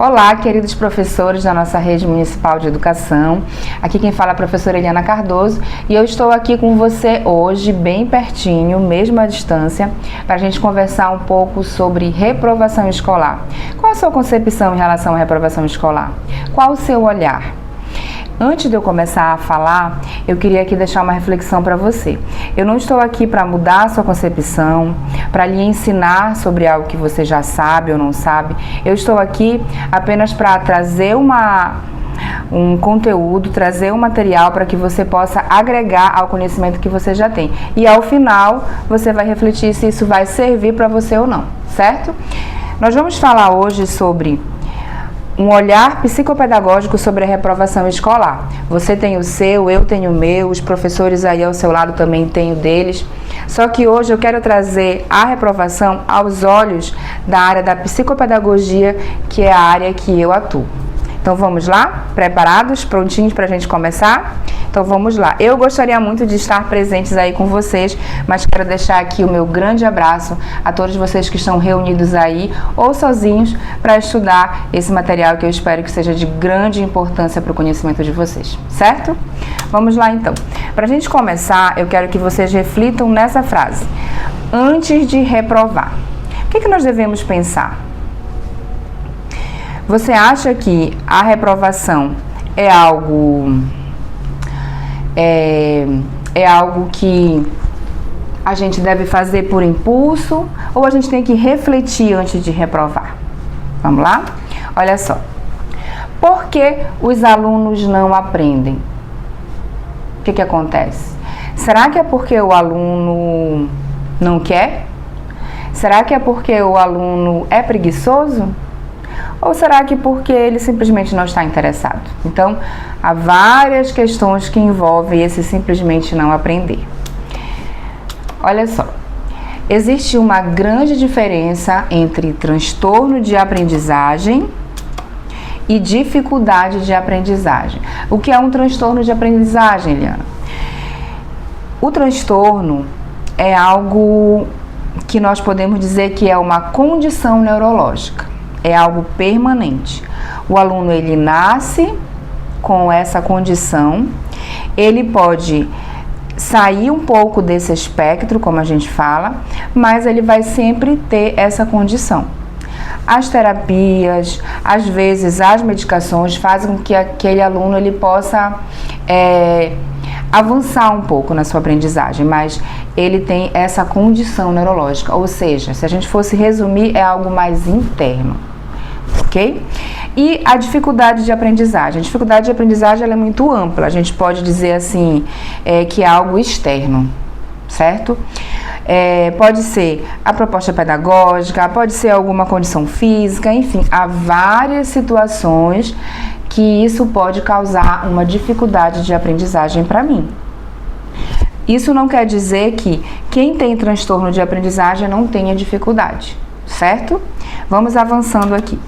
Olá, queridos professores da nossa rede municipal de educação. Aqui quem fala é a professora Eliana Cardoso e eu estou aqui com você hoje, bem pertinho, mesmo à distância, para a gente conversar um pouco sobre reprovação escolar. Qual a sua concepção em relação à reprovação escolar? Qual o seu olhar? Antes de eu começar a falar, eu queria aqui deixar uma reflexão para você. Eu não estou aqui para mudar a sua concepção, para lhe ensinar sobre algo que você já sabe ou não sabe. Eu estou aqui apenas para trazer um conteúdo, trazer um material para que você possa agregar ao conhecimento que você já tem. E ao final, você vai refletir se isso vai servir para você ou não, certo? Nós vamos falar hoje sobre um olhar psicopedagógico sobre a reprovação escolar. Você tem o seu, eu tenho o meu, os professores aí ao seu lado também têm o deles. Só que hoje eu quero trazer a reprovação aos olhos da área da psicopedagogia, que é a área que eu atuo. Então vamos lá? Preparados? Prontinhos para a gente começar? Então vamos lá. Eu gostaria muito de estar presentes aí com vocês, mas quero deixar aqui o meu grande abraço a todos vocês que estão reunidos aí ou sozinhos para estudar esse material que eu espero que seja de grande importância para o conhecimento de vocês, certo? Vamos lá então. Para a gente começar, eu quero que vocês reflitam nessa frase. Antes de reprovar, o que nós devemos pensar? Você acha que a reprovação é algo que a gente deve fazer por impulso ou a gente tem que refletir antes de reprovar? Vamos lá? Olha só. Por que os alunos não aprendem? O que acontece? Será que é porque o aluno não quer? Será que é porque o aluno é preguiçoso? Ou será que porque ele simplesmente não está interessado? Então, há várias questões que envolvem esse simplesmente não aprender. Olha só, existe uma grande diferença entre transtorno de aprendizagem e dificuldade de aprendizagem. O que é um transtorno de aprendizagem, Eliana? O transtorno é algo que nós podemos dizer que é uma condição neurológica. É algo permanente. O aluno, ele nasce com essa condição, ele pode sair um pouco desse espectro, como a gente fala, mas ele vai sempre ter essa condição. As terapias, às vezes as medicações fazem com que aquele aluno ele possa avançar um pouco na sua aprendizagem, mas ele tem essa condição neurológica, ou seja, se a gente fosse resumir, é algo mais interno. Ok? E a dificuldade de aprendizagem. A dificuldade de aprendizagem ela é muito ampla. A gente pode dizer assim, que é algo externo, certo? Pode ser a proposta pedagógica, pode ser alguma condição física, enfim, há várias situações que isso pode causar uma dificuldade de aprendizagem para mim. Isso não quer dizer que quem tem transtorno de aprendizagem não tenha dificuldade, certo? Vamos avançando aqui.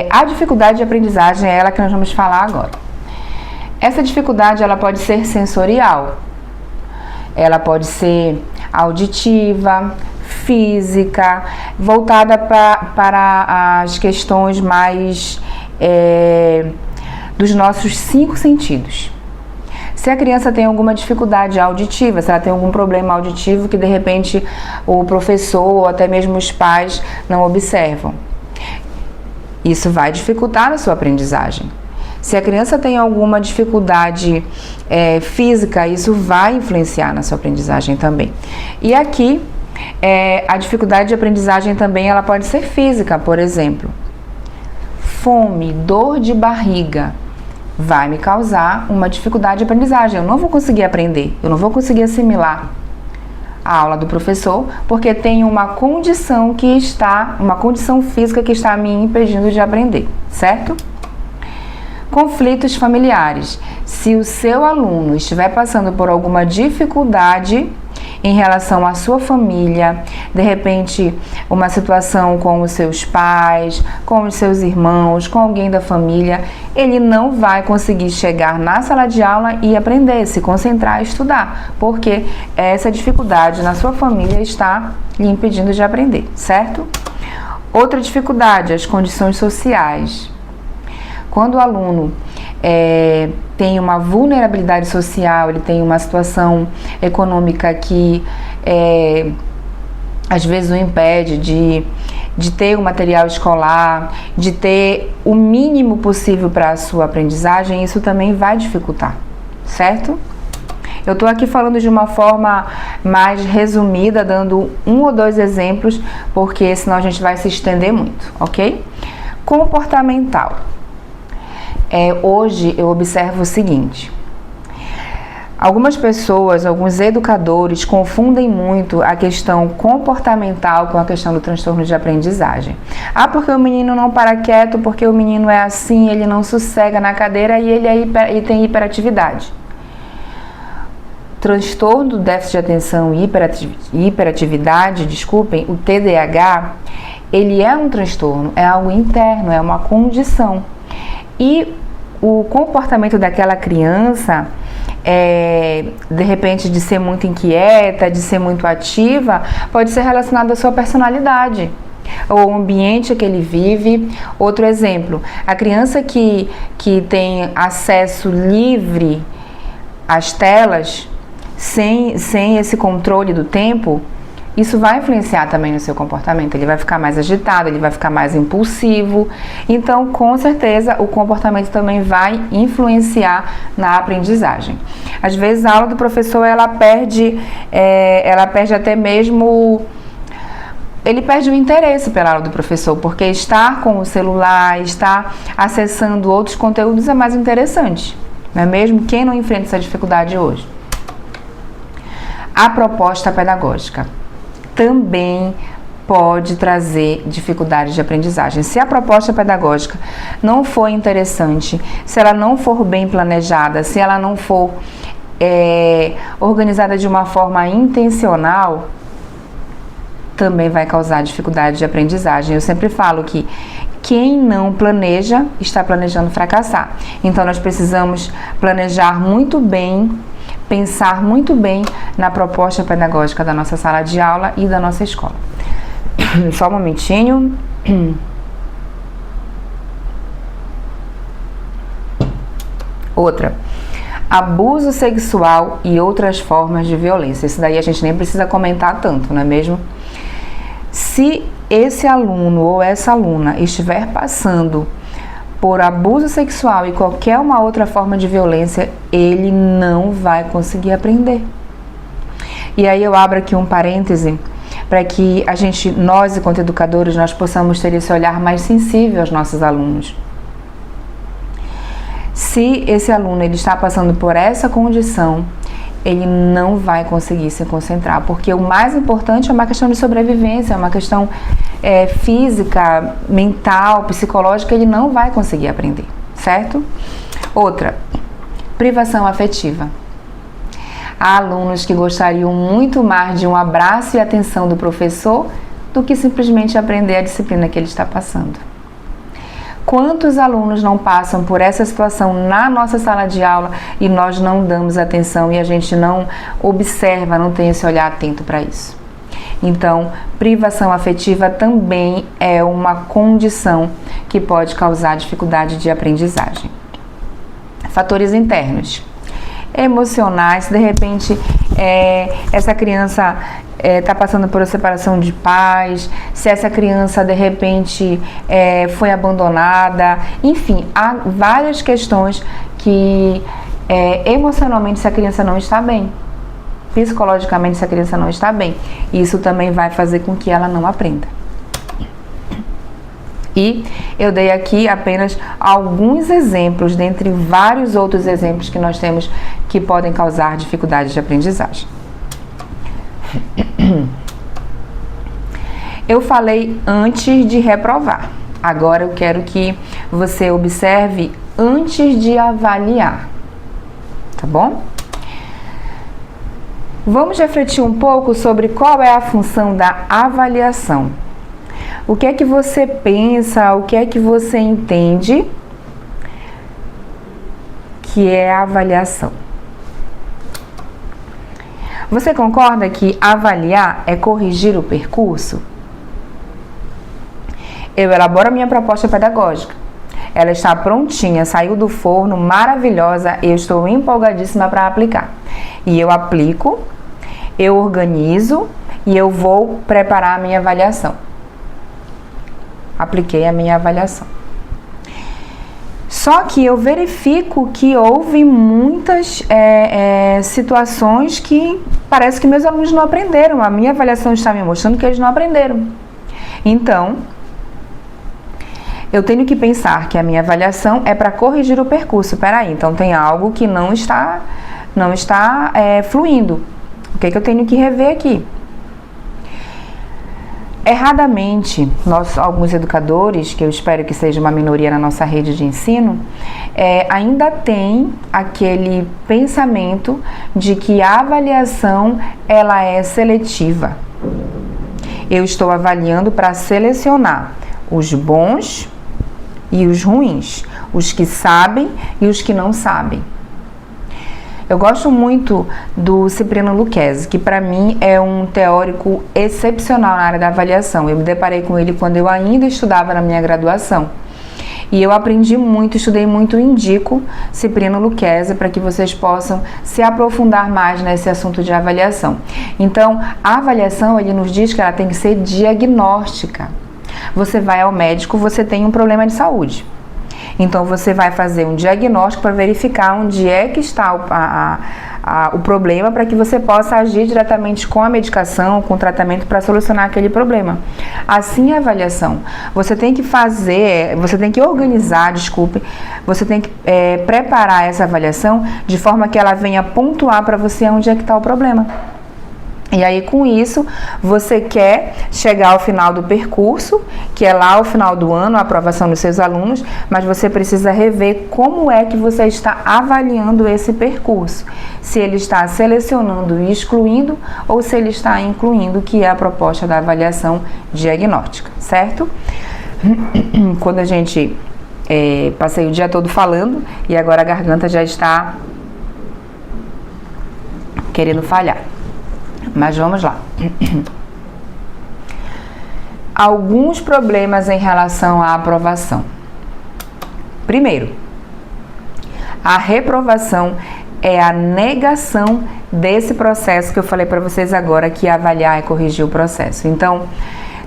A dificuldade de aprendizagem é ela que nós vamos falar agora. Essa dificuldade ela pode ser sensorial, ela pode ser auditiva, física, voltada para as questões mais dos nossos 5 sentidos. Se a criança tem alguma dificuldade auditiva, se ela tem algum problema auditivo que de repente o professor ou até mesmo os pais não observam, isso vai dificultar a sua aprendizagem. Se a criança tem alguma dificuldade física, isso vai influenciar na sua aprendizagem também. E aqui, a dificuldade de aprendizagem também ela pode ser física, por exemplo. Fome, dor de barriga, vai me causar uma dificuldade de aprendizagem. Eu não vou conseguir aprender, eu não vou conseguir assimilar a aula do professor, porque tem uma condição física que está me impedindo de aprender, certo? Conflitos familiares. Se o seu aluno estiver passando por alguma dificuldade em relação à sua família, de repente uma situação com os seus pais, com os seus irmãos, com alguém da família, ele não vai conseguir chegar na sala de aula e aprender, se concentrar e estudar, porque essa dificuldade na sua família está lhe impedindo de aprender, certo? Outra dificuldade, as condições sociais. Quando o aluno tem uma vulnerabilidade social, ele tem uma situação econômica que às vezes o impede de ter o material escolar, de ter o mínimo possível para a sua aprendizagem, isso também vai dificultar, certo? Eu estou aqui falando de uma forma mais resumida, dando 1 ou 2 exemplos, porque senão a gente vai se estender muito, ok? Comportamental. Hoje eu observo o seguinte: algumas pessoas, alguns educadores confundem muito a questão comportamental com a questão do transtorno de aprendizagem. Porque o menino não para quieto, porque o menino é assim, ele não sossega na cadeira e ele tem hiperatividade. Transtorno do déficit de atenção e hiperatividade, desculpem, o TDAH, ele é um transtorno, é algo interno, é uma condição. E o comportamento daquela criança, de repente de ser muito inquieta, de ser muito ativa, pode ser relacionado à sua personalidade, o ambiente que ele vive. Outro exemplo, a criança que tem acesso livre às telas, sem esse controle do tempo, isso vai influenciar também no seu comportamento. Ele vai ficar mais agitado, ele vai ficar mais impulsivo. Então, com certeza, o comportamento também vai influenciar na aprendizagem. Às vezes, a aula do professor, ela perde até mesmo... Ele perde o interesse pela aula do professor, porque estar com o celular, estar acessando outros conteúdos é mais interessante, não é mesmo? Quem não enfrenta essa dificuldade hoje? A proposta pedagógica também pode trazer dificuldades de aprendizagem. Se a proposta pedagógica não for interessante, se ela não for bem planejada, se ela não for organizada de uma forma intencional, também vai causar dificuldade de aprendizagem. Eu sempre falo que quem não planeja está planejando fracassar. Então nós precisamos planejar muito bem, pensar muito bem na proposta pedagógica da nossa sala de aula e da nossa escola. Só um momentinho. Outra, abuso sexual e outras formas de violência. Isso daí a gente nem precisa comentar tanto, não é mesmo? Se esse aluno ou essa aluna estiver passando por abuso sexual e qualquer uma outra forma de violência, ele não vai conseguir aprender. E aí eu abro aqui um parêntese para que nós, enquanto educadores, nós possamos ter esse olhar mais sensível aos nossos alunos. Se esse aluno ele está passando por essa condição, ele não vai conseguir se concentrar, porque o mais importante é uma questão de sobrevivência, é uma questão física, mental, psicológica, ele não vai conseguir aprender, certo? Outra, privação afetiva. Há alunos que gostariam muito mais de um abraço e atenção do professor do que simplesmente aprender a disciplina que ele está passando. Quantos alunos não passam por essa situação na nossa sala de aula e nós não damos atenção e a gente não observa, não tem esse olhar atento para isso? Então, privação afetiva também é uma condição que pode causar dificuldade de aprendizagem. Fatores internos. Emocionais, de repente essa criança está passando por uma separação de pais, se essa criança de repente foi abandonada, enfim, há várias questões que emocionalmente essa criança não está bem, psicologicamente essa criança não está bem, isso também vai fazer com que ela não aprenda. E eu dei aqui apenas alguns exemplos, dentre vários outros exemplos que nós temos que podem causar dificuldades de aprendizagem. Eu falei antes de reprovar. Agora eu quero que você observe antes de avaliar. Tá bom? Vamos refletir um pouco sobre qual é a função da avaliação. O que é que você pensa, o que é que você entende que é a avaliação? Você concorda que avaliar é corrigir o percurso? eu elaboro a minha proposta pedagógica. Ela está prontinha, saiu do forno, maravilhosa, eu estou empolgadíssima para aplicar. E eu aplico, eu organizo e eu vou preparar a minha avaliação. Apliquei a minha avaliação. Só que eu verifico que houve muitas situações que parece que meus alunos não aprenderam. A minha avaliação está me mostrando que eles não aprenderam. Então, eu tenho que pensar que a minha avaliação é para corrigir o percurso. Peraí, então tem algo que não está fluindo. O que eu tenho que rever aqui? Erradamente, nós, alguns educadores, que eu espero que seja uma minoria na nossa rede de ensino, ainda tem aquele pensamento de que a avaliação ela é seletiva. Eu estou avaliando para selecionar os bons e os ruins, os que sabem e os que não sabem. Eu gosto muito do Cipriano Lucchesi, que para mim é um teórico excepcional na área da avaliação. Eu me deparei com ele quando eu ainda estudava na minha graduação. E eu aprendi muito, estudei muito e indico Cipriano Lucchesi para que vocês possam se aprofundar mais nesse assunto de avaliação. Então, a avaliação, ele nos diz que ela tem que ser diagnóstica. Você vai ao médico, você tem um problema de saúde. Então, você vai fazer um diagnóstico para verificar onde é que está o problema, para que você possa agir diretamente com a medicação, com o tratamento para solucionar aquele problema. Assim é a avaliação. Você tem que organizar, você tem que preparar essa avaliação de forma que ela venha pontuar para você onde é que está o problema. E aí, com isso, você quer chegar ao final do percurso, que é lá ao final do ano, a aprovação dos seus alunos, mas você precisa rever como é que você está avaliando esse percurso. Se ele está selecionando e excluindo, ou se ele está incluindo, que é a proposta da avaliação diagnóstica, certo? Quando a gente passei o dia todo falando, e agora a garganta já está querendo falhar. Mas vamos lá. Alguns problemas em relação à aprovação. Primeiro, a reprovação é a negação desse processo que eu falei para vocês agora, que avaliar e corrigir o processo. Então,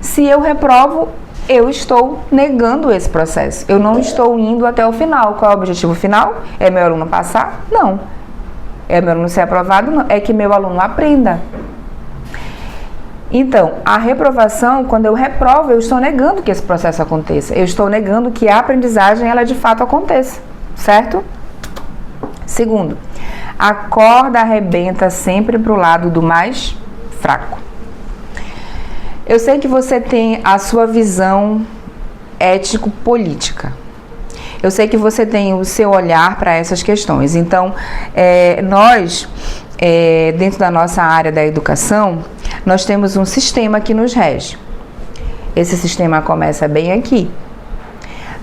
se eu reprovo, eu estou negando esse processo. Eu não estou indo até o final. Qual é o objetivo final? É meu aluno passar? Não. É meu aluno ser aprovado? Não. É que meu aluno aprenda. Então, a reprovação, quando eu reprovo, eu estou negando que esse processo aconteça. Eu estou negando que a aprendizagem, ela de fato aconteça, certo? Segundo, a corda arrebenta sempre para o lado do mais fraco. Eu sei que você tem a sua visão ético-política. Eu sei que você tem o seu olhar para essas questões. Então, nós, dentro da nossa área da educação, nós temos um sistema que nos rege. Esse sistema começa bem aqui.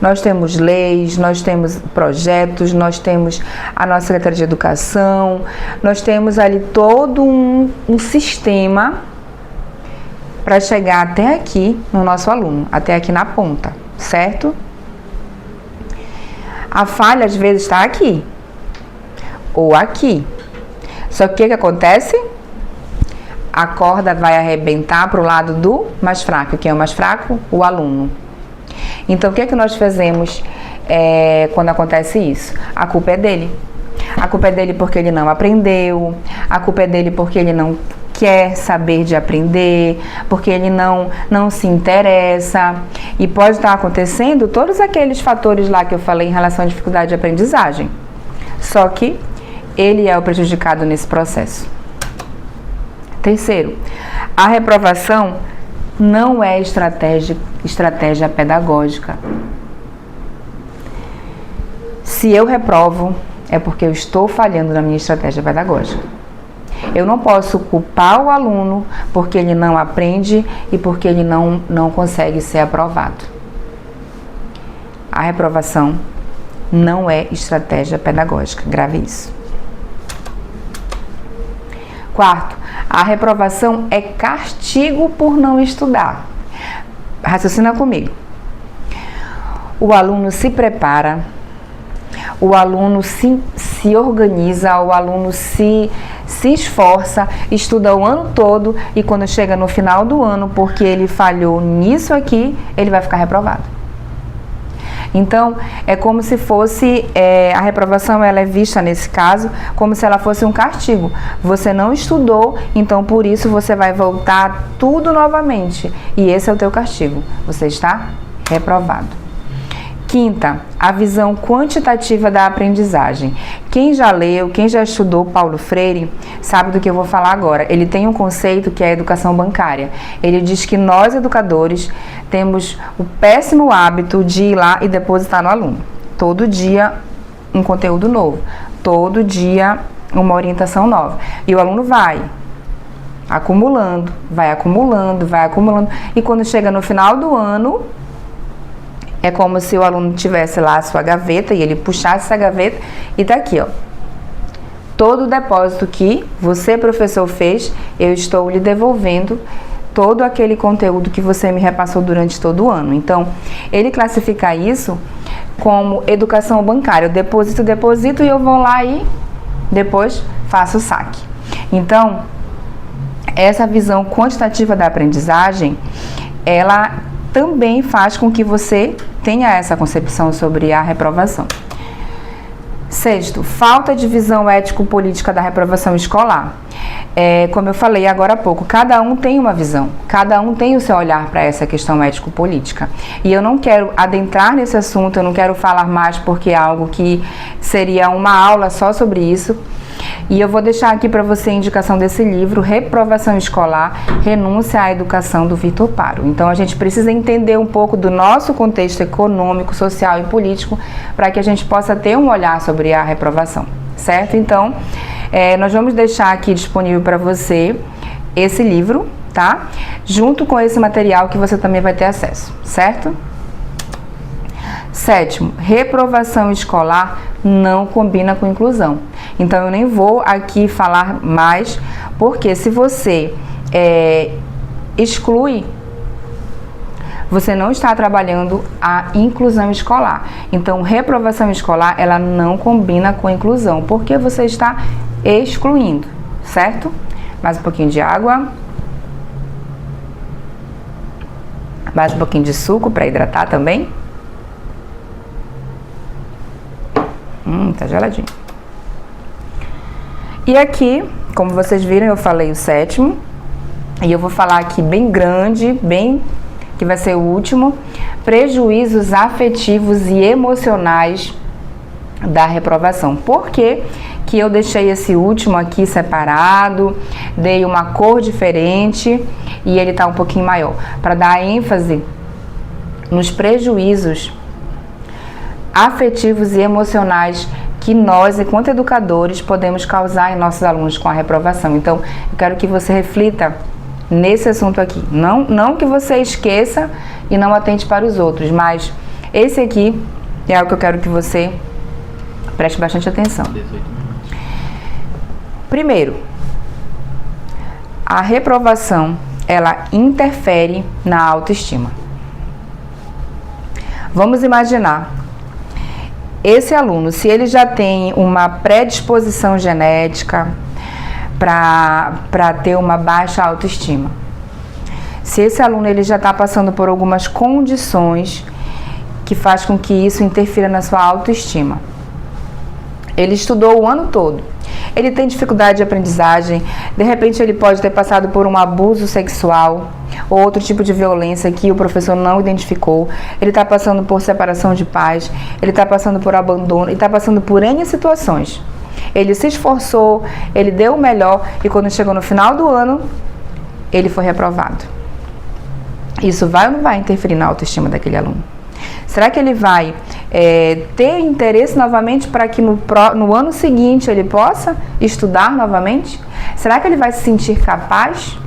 Nós temos leis, nós temos projetos, nós temos a nossa Secretaria de Educação, nós temos ali todo um sistema para chegar até aqui no nosso aluno, até aqui na ponta, certo? A falha às vezes está aqui ou aqui. Só que o que acontece? A corda vai arrebentar para o lado do mais fraco. Quem é o mais fraco? O aluno. Então, o que é que nós fazemos quando acontece isso? A culpa é dele. A culpa é dele porque ele não aprendeu. A culpa é dele porque ele não quer saber de aprender, porque ele não se interessa. E pode estar acontecendo todos aqueles fatores lá que eu falei em relação à dificuldade de aprendizagem. Só que ele é o prejudicado nesse processo. Terceiro, a reprovação não é estratégia pedagógica. Se eu reprovo, é porque eu estou falhando na minha estratégia pedagógica. Eu não posso culpar o aluno porque ele não aprende e porque ele não consegue ser aprovado. A reprovação não é estratégia pedagógica. Grave isso. Quarto, a reprovação é castigo por não estudar. Raciocina comigo. o aluno se prepara, o aluno se organiza, o aluno se esforça, estuda o ano todo e quando chega no final do ano, porque ele falhou nisso aqui, ele vai ficar reprovado. Então, é como se fosse, a reprovação ela é vista nesse caso como se ela fosse um castigo. Você não estudou, então por isso você vai voltar tudo novamente. E esse é o teu castigo. Você está reprovado. Quinta, a visão quantitativa da aprendizagem. Quem já leu, quem já estudou Paulo Freire, sabe do que eu vou falar agora. Ele tem um conceito que é a educação bancária. Ele diz que nós, educadores, temos o péssimo hábito de ir lá e depositar no aluno. Todo dia um conteúdo novo. Todo dia uma orientação nova. E o aluno vai acumulando, vai acumulando, vai acumulando. E quando chega no final do ano, é como se o aluno tivesse lá a sua gaveta e ele puxasse essa gaveta e tá aqui, ó. Todo o depósito que você, professor, fez, eu estou lhe devolvendo todo aquele conteúdo que você me repassou durante todo o ano. Então, ele classifica isso como educação bancária. Eu deposito e eu vou lá e depois faço o saque. Então, essa visão quantitativa da aprendizagem, ela também faz com que você tenha essa concepção sobre a reprovação. Sexto, falta de visão ético-política da reprovação escolar. Como eu falei agora há pouco, cada um tem uma visão, cada um tem o seu olhar para essa questão ético-política. E eu não quero adentrar nesse assunto, eu não quero falar mais porque é algo que seria uma aula só sobre isso. E eu vou deixar aqui para você a indicação desse livro, Reprovação Escolar, Renúncia à Educação, do Vitor Paro. Então, a gente precisa entender um pouco do nosso contexto econômico, social e político para que a gente possa ter um olhar sobre a reprovação, certo? Então, nós vamos deixar aqui disponível para você esse livro, tá? Junto com esse material que você também vai ter acesso, certo? Sétimo, reprovação escolar não combina com inclusão. Então, eu nem vou aqui falar mais, porque se você exclui, você não está trabalhando a inclusão escolar. Então, reprovação escolar, ela não combina com inclusão, porque você está excluindo, certo? Mais um pouquinho de água. Mais um pouquinho de suco para hidratar também. Tá geladinho. E aqui, como vocês viram, eu falei o sétimo. E eu vou falar aqui bem grande, que vai ser o último. Prejuízos afetivos e emocionais da reprovação. Por que que eu deixei esse último aqui separado? Dei uma cor diferente e ele tá um pouquinho maior. Para dar ênfase nos prejuízos afetivos e emocionais que nós, enquanto educadores, podemos causar em nossos alunos com a reprovação. Então, eu quero que você reflita nesse assunto aqui. Não que você esqueça e não atente para os outros, mas esse aqui é algo que eu quero que você preste bastante atenção. Primeiro, a reprovação, ela interfere na autoestima. Vamos imaginar esse aluno, se ele já tem uma predisposição genética para ter uma baixa autoestima, se esse aluno ele já está passando por algumas condições que faz com que isso interfira na sua autoestima, ele estudou o ano todo, ele tem dificuldade de aprendizagem, de repente ele pode ter passado por um abuso sexual ou outro tipo de violência que o professor não identificou, ele está passando por separação de pais, ele está passando por abandono, ele está passando por N situações. Ele se esforçou, ele deu o melhor e quando chegou no final do ano, ele foi reprovado. Isso vai ou não vai interferir na autoestima daquele aluno? Será que ele vai ter interesse novamente para que no ano seguinte ele possa estudar novamente? Será que ele vai se sentir capaz?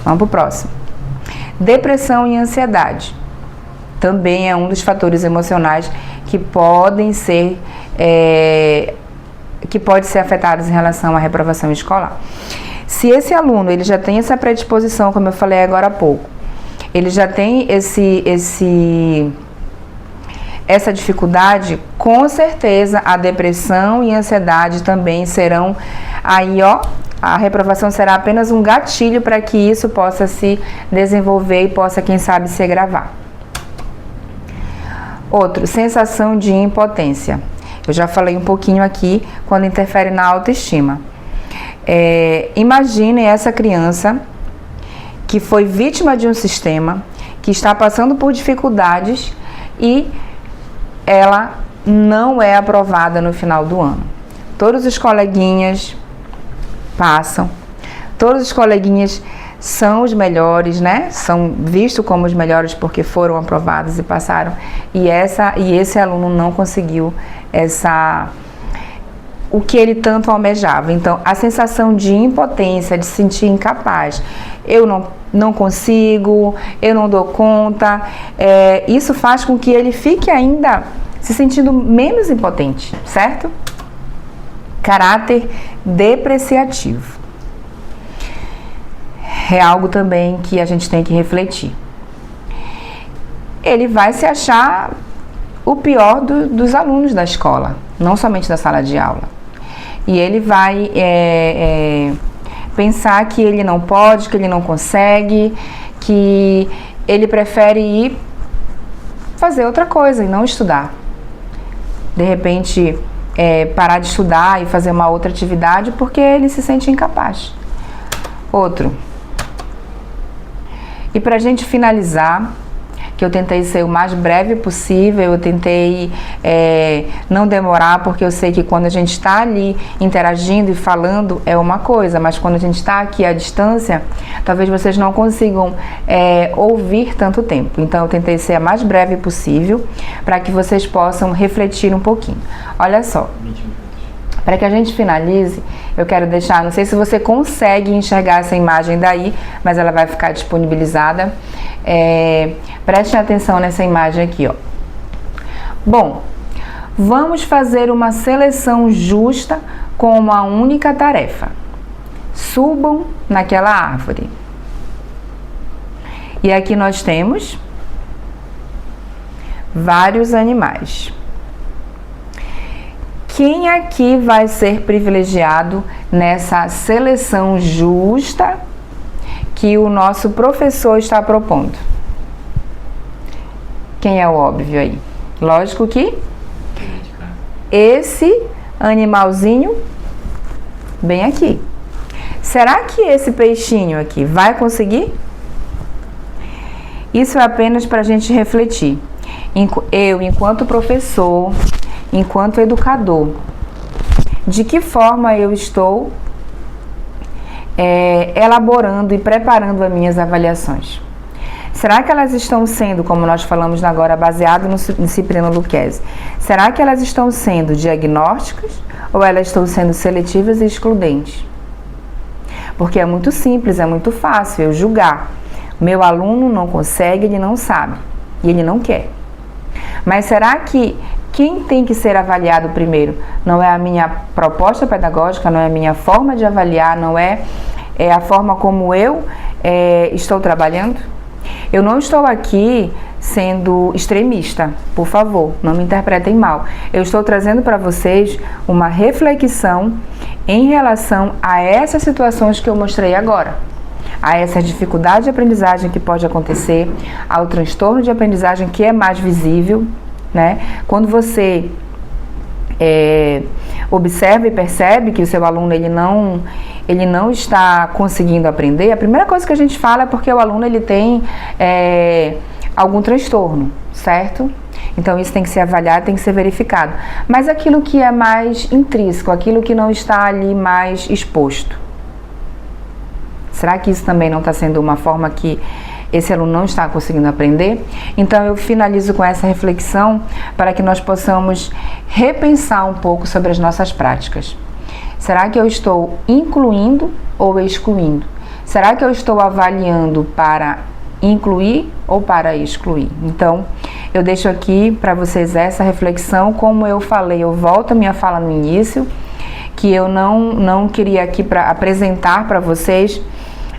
Vamos para o próximo. Depressão e ansiedade. Também é um dos fatores emocionais que podem ser afetados em relação à reprovação escolar. Se esse aluno ele já tem essa predisposição, como eu falei agora há pouco, ele já tem essa dificuldade, com certeza a depressão e a ansiedade também serão aí, ó, a reprovação será apenas um gatilho para que isso possa se desenvolver e possa, quem sabe, se agravar. Outro, sensação de impotência. Eu já falei um pouquinho aqui quando interfere na autoestima. Imaginem essa criança que foi vítima de um sistema, que está passando por dificuldades e ela não é aprovada no final do ano. Todos os coleguinhas passam, todos os coleguinhas são os melhores, né? São vistos como os melhores porque foram aprovados e passaram. E esse aluno não conseguiu o que ele tanto almejava. Então, a sensação de impotência, de se sentir incapaz, eu não consigo, eu não dou conta, isso faz com que ele fique ainda se sentindo menos impotente, certo? Caráter depreciativo. É algo também que a gente tem que refletir. Ele vai se achar o pior dos alunos da escola, não somente da sala de aula. E ele vai pensar que ele não pode, que ele não consegue, que ele prefere ir fazer outra coisa e não estudar. De repente, parar de estudar e fazer uma outra atividade porque ele se sente incapaz. Outro. E para a gente finalizar, que eu tentei ser o mais breve possível, eu tentei não demorar, porque eu sei que quando a gente está ali interagindo e falando é uma coisa, mas quando a gente está aqui à distância, talvez vocês não consigam ouvir tanto tempo. Então eu tentei ser a mais breve possível, para que vocês possam refletir um pouquinho. Olha só, para que a gente finalize, eu quero deixar, não sei se você consegue enxergar essa imagem daí, mas ela vai ficar disponibilizada. Prestem atenção nessa imagem aqui, ó. Bom, vamos fazer uma seleção justa com uma única tarefa. Subam naquela árvore. E aqui nós temos vários animais. Quem aqui vai ser privilegiado nessa seleção justa que o nosso professor está propondo? Quem é o óbvio aí? Lógico que esse animalzinho bem aqui. Será que esse peixinho aqui vai conseguir? Isso é apenas para a gente refletir. Eu, enquanto professor, enquanto educador, de que forma eu estou elaborando e preparando as minhas avaliações? Será que elas estão sendo, como nós falamos agora, baseado no Cipriano Lucchesi, será que elas estão sendo diagnósticas ou elas estão sendo seletivas e excludentes? Porque é muito simples, é muito fácil eu julgar. Meu aluno não consegue, ele não sabe e ele não quer. Mas será que quem tem que ser avaliado primeiro não é a minha proposta pedagógica, não é a minha forma de avaliar, não é a forma como eu estou trabalhando? Eu não estou aqui sendo extremista, por favor, não me interpretem mal. Eu estou trazendo para vocês uma reflexão em relação a essas situações que eu mostrei agora, a essa dificuldade de aprendizagem que pode acontecer, ao transtorno de aprendizagem que é mais visível, né? Quando você observa e percebe que o seu aluno ele não está conseguindo aprender, a primeira coisa que a gente fala é porque o aluno ele tem algum transtorno, certo? Então isso tem que ser avaliado, tem que ser verificado. Mas aquilo que é mais intrínseco, aquilo que não está ali mais exposto, será que isso também não está sendo uma forma que esse aluno não está conseguindo aprender? Então eu finalizo com essa reflexão para que nós possamos repensar um pouco sobre as nossas práticas. Será que eu estou incluindo ou excluindo? Será que eu estou avaliando para incluir ou para excluir? Então eu deixo aqui para vocês essa reflexão. Como eu falei, eu volto a minha fala no início, que eu não queria aqui apresentar para vocês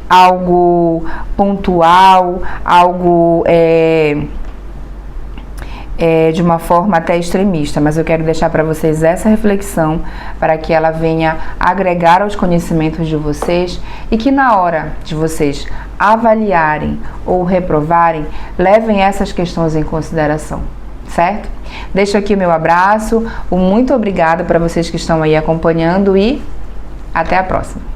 algo pontual, algo de uma forma até extremista, mas eu quero deixar para vocês essa reflexão para que ela venha agregar aos conhecimentos de vocês e que na hora de vocês avaliarem ou reprovarem, levem essas questões em consideração, certo? Deixo aqui o meu abraço, muito obrigada para vocês que estão aí acompanhando e até a próxima.